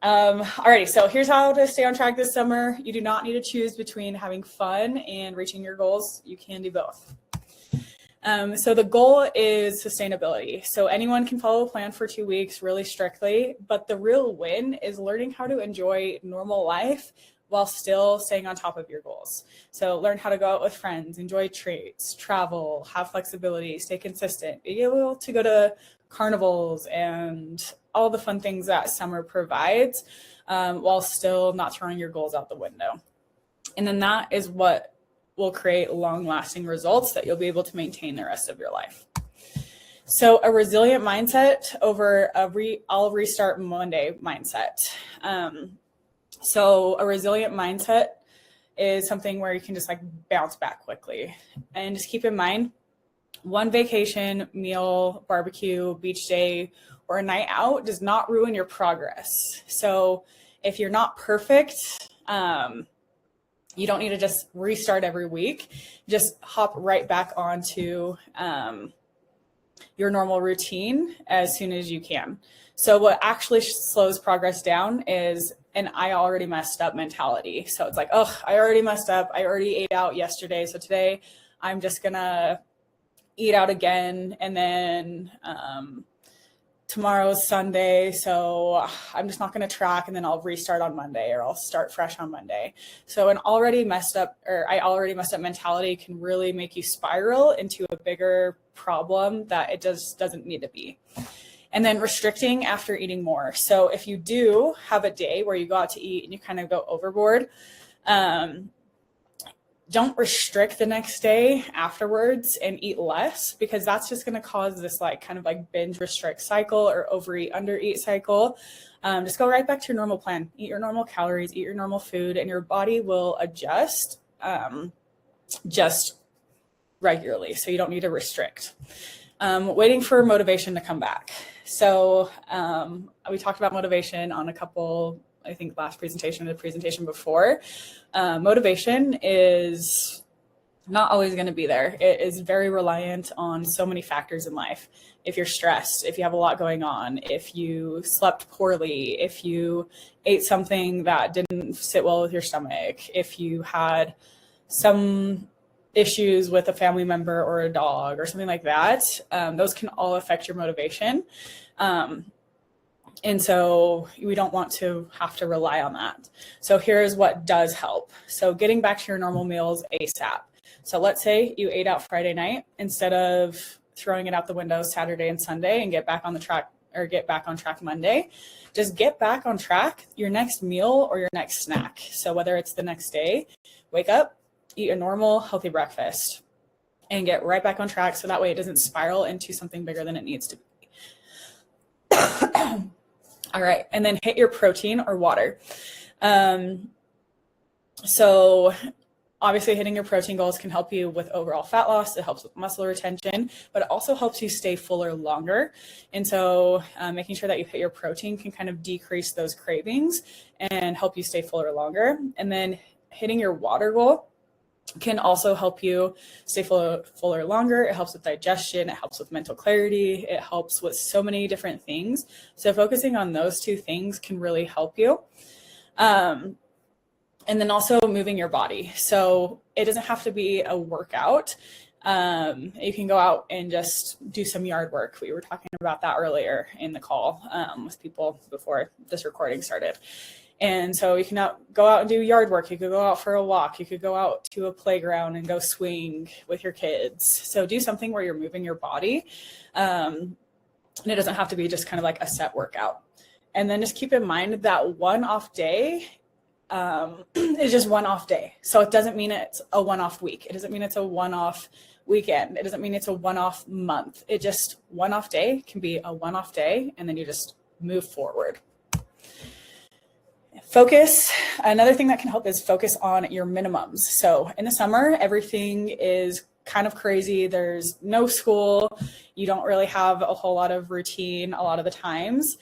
Alrighty, so here's how to stay on track this summer. You do not need to choose between having fun and reaching your goals. You can do both. So the goal is sustainability. So anyone can follow a plan for 2 weeks really strictly, but the real win is learning how to enjoy normal life while still staying on top of your goals. So learn how to go out with friends, enjoy treats, travel, have flexibility, stay consistent, be able to go to carnivals and all the fun things that summer provides, while still not throwing your goals out the window. And then that is what will create long-lasting results that you'll be able to maintain the rest of your life. So a resilient mindset over I'll restart Monday mindset. So a resilient mindset is something where you can just like bounce back quickly. And just keep in mind, one vacation, meal, barbecue, beach day, or a night out does not ruin your progress. So if you're not perfect, you don't need to just restart every week. Just hop right back onto your normal routine as soon as you can. So what actually slows progress down is an I already messed up mentality. So it's like, oh, I already messed up. I already ate out yesterday. So today I'm just going to eat out again. And then tomorrow's Sunday, so I'm just not going to track, and then I'll restart on Monday, or I'll start fresh on Monday. So I already messed up mentality can really make you spiral into a bigger problem that it just doesn't need to be. And then restricting after eating more. So if you do have a day where you go out to eat and you kind of go overboard, don't restrict the next day afterwards and eat less, because that's just going to cause this like kind of like binge restrict cycle or overeat, undereat cycle. Just go right back to your normal plan. Eat your normal calories, eat your normal food, and your body will adjust just regularly. So you don't need to restrict. Waiting for motivation to come back. So we talked about motivation on a couple, I think last presentation, the presentation before. Motivation is not always going to be there. It is very reliant on so many factors in life. If you're stressed, if you have a lot going on, if you slept poorly, if you ate something that didn't sit well with your stomach, if you had some issues with a family member or a dog or something like that, those can all affect your motivation. And so we don't want to have to rely on that. So here's what does help. So getting back to your normal meals ASAP. So let's say you ate out Friday night, instead of throwing it out the window Saturday and Sunday and get back on track Monday, just get back on track your next meal or your next snack. So whether it's the next day, wake up, eat a normal healthy breakfast, and get right back on track. So that way it doesn't spiral into something bigger than it needs to be. All right. And then hit your protein or water. So obviously hitting your protein goals can help you with overall fat loss. It helps with muscle retention, but it also helps you stay fuller longer. And so making sure that you hit your protein can kind of decrease those cravings and help you stay fuller longer. And then hitting your water goal can also help you stay fuller longer. It helps with digestion. It helps with mental clarity. It helps with so many different things. So focusing on those two things can really help you. And then also moving your body. So it doesn't have to be a workout. You can go out and just do some yard work. We were talking about that earlier in the call with people before this recording started. And so you can go out and do yard work. You could go out for a walk. You could go out to a playground and go swing with your kids. So do something where you're moving your body. And it doesn't have to be just kind of like a set workout. And then just keep in mind that one off day is just one off day. So it doesn't mean it's a one-off week. It doesn't mean it's a one-off weekend. It doesn't mean it's a one-off month. It just one-off day can be a one-off day, and then you just move forward. Focus. Another thing that can help is focus on your minimums. So in the summer, everything is kind of crazy. There's no school. You don't really have a whole lot of routine a lot of the times.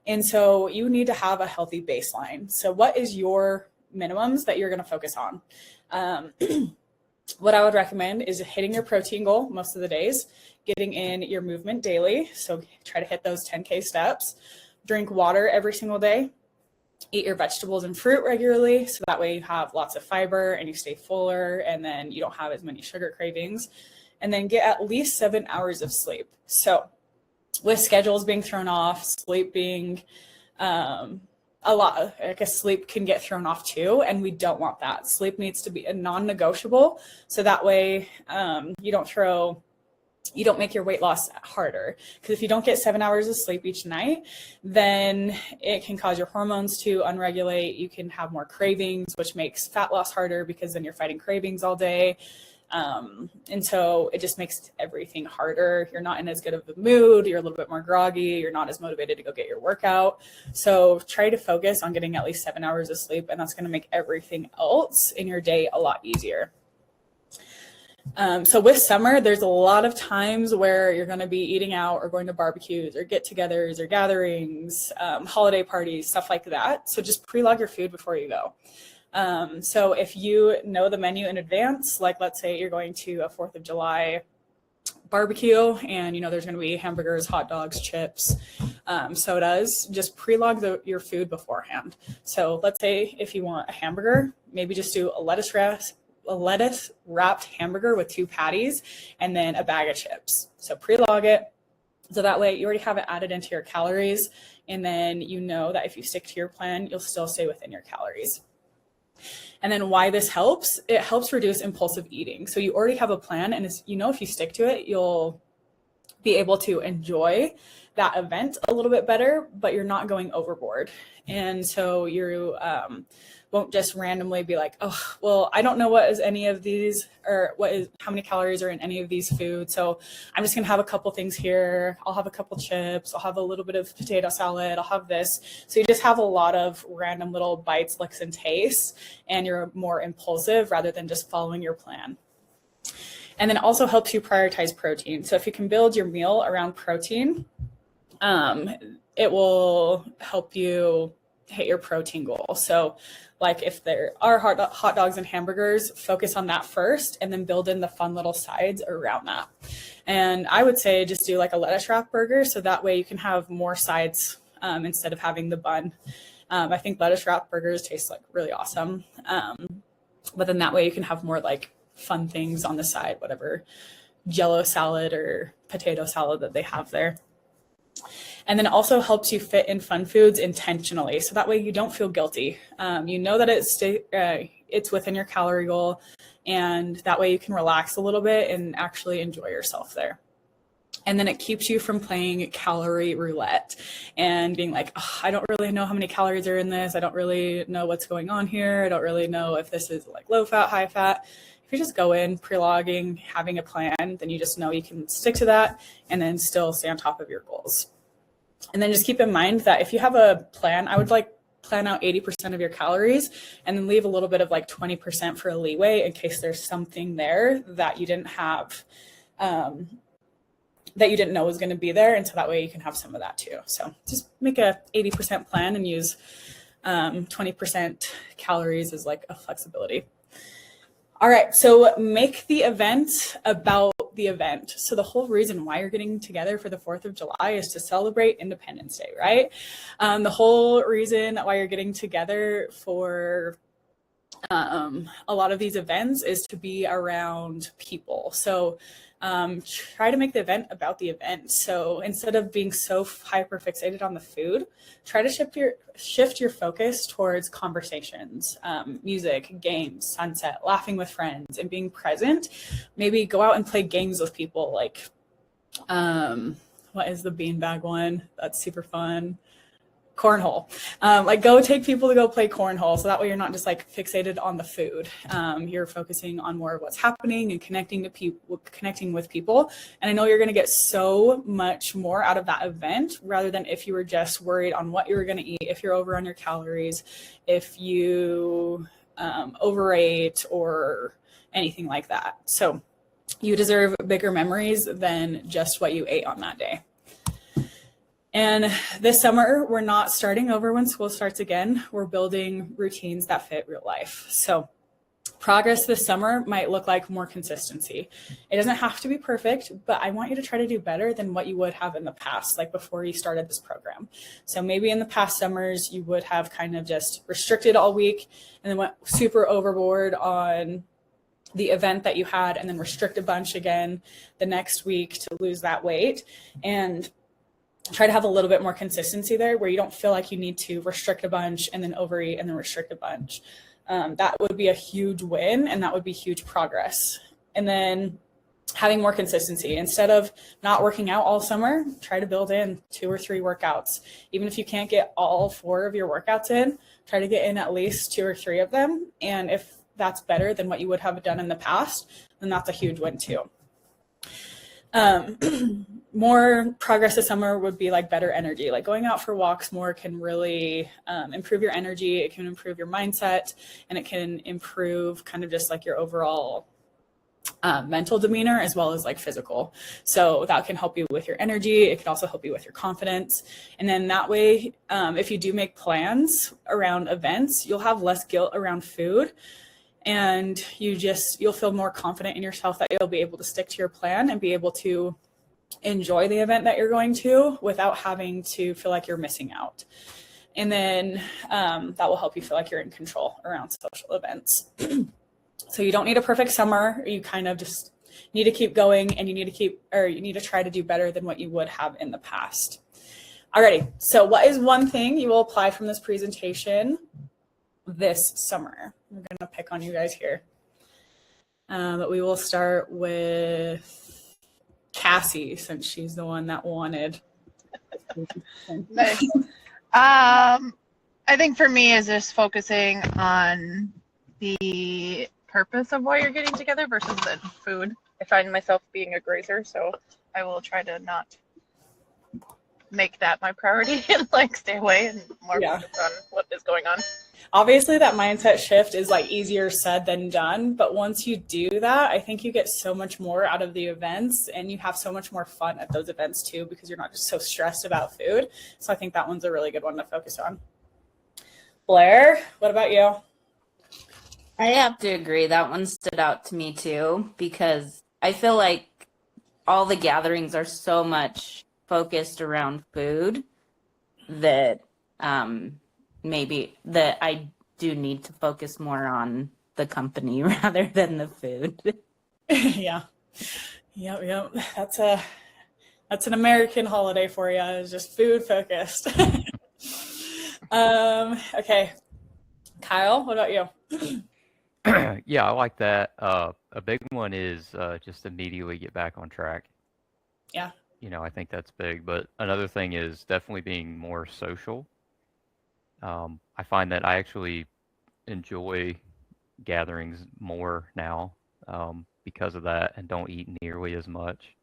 And so you need to have a healthy baseline. So what is your minimums that you're going to focus on? What I would recommend is hitting your protein goal most of the days, getting in your movement daily. So try to hit those 10K steps, drink water every single day, Eat your vegetables and fruit regularly, so that way you have lots of fiber and you stay fuller, and then you don't have as many sugar cravings. And then get at least 7 hours of sleep. So with schedules being thrown off, sleep being a lot, I guess sleep can get thrown off too, and we don't want that. Sleep needs to be a non-negotiable, so that way you don't make your weight loss harder. Because if you don't get 7 hours of sleep each night, then it can cause your hormones to unregulate. You can have more cravings, which makes fat loss harder because then you're fighting cravings all day. And so it just makes everything harder. You're not in as good of a mood. You're a little bit more groggy. You're not as motivated to go get your workout. So try to focus on getting at least 7 hours of sleep, and that's going to make everything else in your day a lot easier. So with summer, there's a lot of times where you're going to be eating out or going to barbecues or get-togethers or gatherings, holiday parties, stuff like that. So just pre-log your food before you go. So if you know the menu in advance, like let's say you're going to a 4th of July barbecue and you know there's going to be hamburgers, hot dogs, chips, sodas, just pre-log your food beforehand. So let's say if you want a hamburger, maybe just do a lettuce wrapped hamburger with 2 patties and then a bag of chips. So pre-log it. So that way you already have it added into your calories. And then you know that if you stick to your plan, you'll still stay within your calories. And then why this helps, it helps reduce impulsive eating. So you already have a plan, and if you stick to it, you'll be able to enjoy that event a little bit better, but you're not going overboard. And so you won't just randomly be like, oh, well, I don't know what is any of these, or how many calories are in any of these foods. So I'm just gonna have a couple things here. I'll have a couple chips. I'll have a little bit of potato salad. I'll have this. So you just have a lot of random little bites, licks, and tastes, and you're more impulsive rather than just following your plan. And then it also helps you prioritize protein. So if you can build your meal around protein, it will help you hit your protein goal. So like if there are hot dogs and hamburgers, focus on that first and then build in the fun little sides around that. And I would say just do like a lettuce wrap burger, so that way you can have more sides instead of having the bun. I think lettuce wrap burgers taste like really awesome. But then that way you can have more like fun things on the side, whatever Jello salad or potato salad that they have there. And then it also helps you fit in fun foods intentionally. So that way you don't feel guilty. You know that it's within your calorie goal, and that way you can relax a little bit and actually enjoy yourself there. And then it keeps you from playing calorie roulette and being like, oh, I don't really know how many calories are in this. I don't really know what's going on here. I don't really know if this is like low fat, high fat. If you just go in pre-logging, having a plan, then you just know you can stick to that and then still stay on top of your goals. And then just keep in mind that if you have a plan, I would plan out 80% of your calories and then leave a little bit of like 20% for a leeway in case there's something there that you didn't have, that you didn't know was going to be there. And so that way you can have some of that too. So just make a 80% plan and use 20% calories as like a flexibility. All right, so make the event about the event. So the whole reason why you're getting together for the 4th of July is to celebrate Independence Day, right? The whole reason why you're getting together for a lot of these events is to be around people. So try to make the event about the event. So instead of being so hyper fixated on the food, try to shift your focus towards conversations, music, games, sunset, laughing with friends, and being present. Maybe go out and play games with people, like what is the beanbag one? That's super fun. Cornhole. Like go take people to go play cornhole, so that way you're not just like fixated on the food. You're focusing on more of what's happening and connecting with people. And I know you're going to get so much more out of that event rather than if you were just worried on what you were going to eat, if you're over on your calories, if you overate or anything like that. So you deserve bigger memories than just what you ate on that day. And this summer, we're not starting over when school starts again. We're building routines that fit real life. So Progress this summer might look like more consistency. It doesn't have to be perfect, but I want you to try to do better than what you would have in the past, like before you started this program. So maybe in the past summers, you would have kind of just restricted all week and then went super overboard on the event that you had, and then restrict a bunch again the next week to lose that weight. And try to have a little bit more consistency there where you don't feel like you need to restrict a bunch and then overeat and then restrict a bunch. That would be a huge win, and that would be huge progress. And then having more consistency. Instead of not working out all summer, try to build in 2 or 3 workouts. Even if you can't get all 4 of your workouts in, try to get in at least 2 or 3 of them. And if that's better than what you would have done in the past, then that's a huge win too. More progress this summer would be like better energy. Like going out for walks more can really improve your energy. It can improve your mindset, and it can improve kind of just like your overall mental demeanor as well as like physical. So that can help you with your energy. It can also help you with your confidence. And then that way, if you do make plans around events, you'll have less guilt around food. And you'll feel more confident in yourself that you'll be able to stick to your plan and be able to enjoy the event that you're going to without having to feel like you're missing out. And then that will help you feel like you're in control around social events. So you don't need a perfect summer. You kind of just need to keep going, and you need to try to do better than what you would have in the past. Alrighty. So what is one thing you will apply from this presentation this summer? I'm going to pick on you guys here. But we will start with Cassie, since she's the one that wanted. Nice. I think for me is just focusing on the purpose of why you're getting together versus the food. I find myself being a grazer, so I will try to not make that my priority and like stay away and more focus on what is going on. Obviously that mindset shift is like easier said than done, but once you do that, I think you get so much more out of the events, and you have so much more fun at those events too, because you're not just so stressed about food. So I think that one's a really good one to focus on. Blair, what about you? I have to agree. That one stood out to me too, because I feel like all the gatherings are so much focused around food that maybe that I do need to focus more on the company rather than the food. Yeah. Yep. That's an American holiday for you. It's just food focused. Okay. Kyle, what about you? Yeah, I like that. A big one is just immediately get back on track. Yeah. I think that's big. But another thing is definitely being more social. I find that I actually enjoy gatherings more now because of that, and don't eat nearly as much.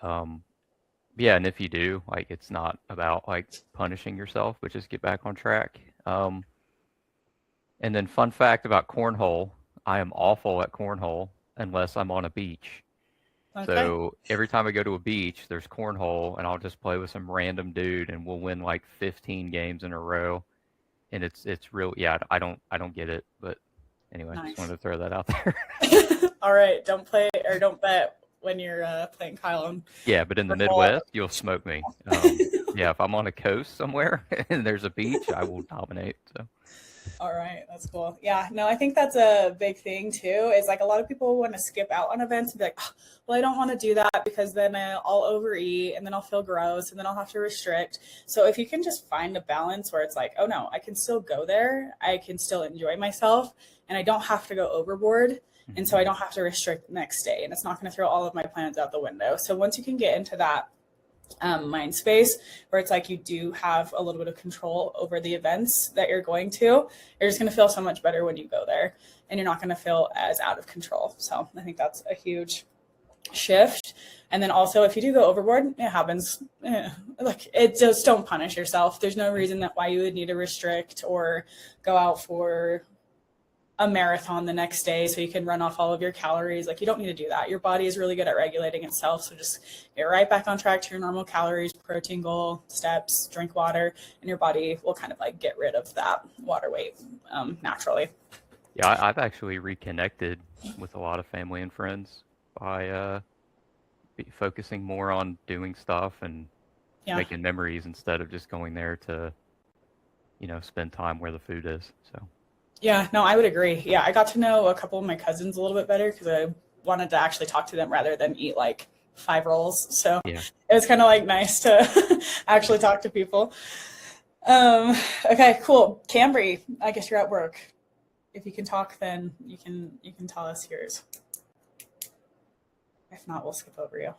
Yeah, and if you do, like, it's not about like punishing yourself, but just get back on track. And then fun fact about cornhole, I am awful at cornhole unless I'm on a beach. Okay. So every time I go to a beach, there's cornhole, and I'll just play with some random dude, and we'll win like 15 games in a row. And it's real. Yeah, I don't get it, but anyway, nice. Just wanted to throw that out there. All right, don't bet when you're playing Kyle. Yeah, but in the Midwest, you'll smoke me. Yeah, if I'm on a coast somewhere and there's a beach, I will dominate. So. All right, that's cool. Yeah, no, I think that's a big thing too, is like a lot of people want to skip out on events and be like, oh, well, I don't want to do that because then I'll overeat and then I'll feel gross and then I'll have to restrict. So if you can just find a balance where it's like, oh no, I can still go there, I can still enjoy myself, and I don't have to go overboard. And so I don't have to restrict the next day, and it's not going to throw all of my plans out the window. So once you can get into that mind space where it's like you do have a little bit of control over the events that you're going to, you're just going to feel so much better when you go there, and you're not going to feel as out of control. So I think that's a huge shift. And then also, if you do go overboard, it happens. Like, it just, don't punish yourself. There's no reason that why you would need to restrict or go out for a marathon the next day so you can run off all of your calories. Like, you don't need to do that. Your body is really good at regulating itself. So just get right back on track to your normal calories, protein goal, steps, drink water, and your body will kind of like get rid of that water weight naturally. Yeah, I've actually reconnected with a lot of family and friends by focusing more on doing stuff and Yeah. making memories instead of just going there to, spend time where the food is. So. Yeah, no, I would agree. Yeah, I got to know a couple of my cousins a little bit better because I wanted to actually talk to them rather than eat like 5 rolls. So Yeah. it was kind of like nice to actually talk to people. Okay, cool. Cambry, I guess you're at work. If you can talk, then you can tell us yours. If not, we'll skip over you.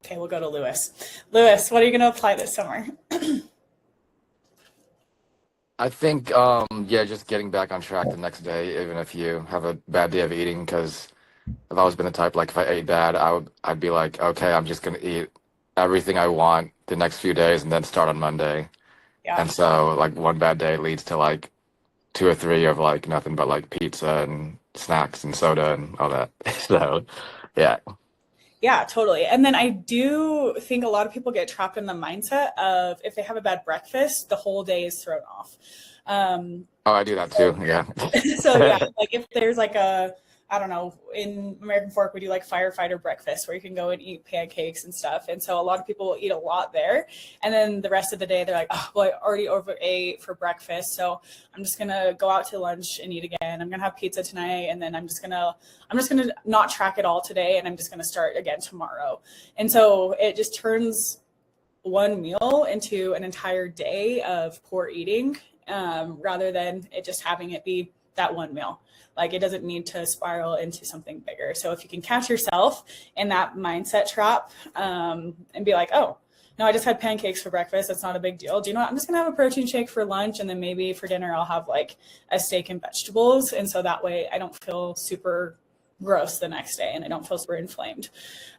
Okay, we'll go to Lewis. Lewis, what are you going to apply this summer? I think, just getting back on track the next day, even if you have a bad day of eating, because I've always been the type, like, if I ate bad, I'd be like, okay, I'm just gonna eat everything I want the next few days and then start on Monday. Yeah. And so, like, one bad day leads to, like, 2 or 3 of, like, nothing but, like, pizza and snacks and soda and all that. So, yeah. Yeah, totally. And then I do think a lot of people get trapped in the mindset of if they have a bad breakfast, the whole day is thrown off. Oh, I do that too, yeah. So yeah, like if there's like I don't know, in American Fork, we do like firefighter breakfast where you can go and eat pancakes and stuff. And so a lot of people will eat a lot there. And then the rest of the day, they're like, oh, well, I already overate for breakfast. So I'm just going to go out to lunch and eat again. I'm going to have pizza tonight. And then I'm just going to not track it all today. And I'm just going to start again tomorrow. And so it just turns one meal into an entire day of poor eating, rather than it just having it be that one meal. Like it doesn't need to spiral into something bigger. So if you can catch yourself in that mindset trap, and be like, oh, no, I just had pancakes for breakfast. That's not a big deal. Do you know what? I'm just going to have a protein shake for lunch. And then maybe for dinner, I'll have like a steak and vegetables. And so that way I don't feel super gross the next day and I don't feel super inflamed.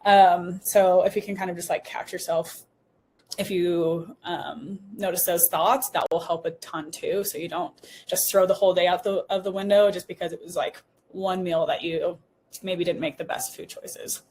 So if you can kind of just like catch yourself, if you notice those thoughts, that will help a ton too. So you don't just throw the whole day out of the window just because it was like one meal that you maybe didn't make the best food choices.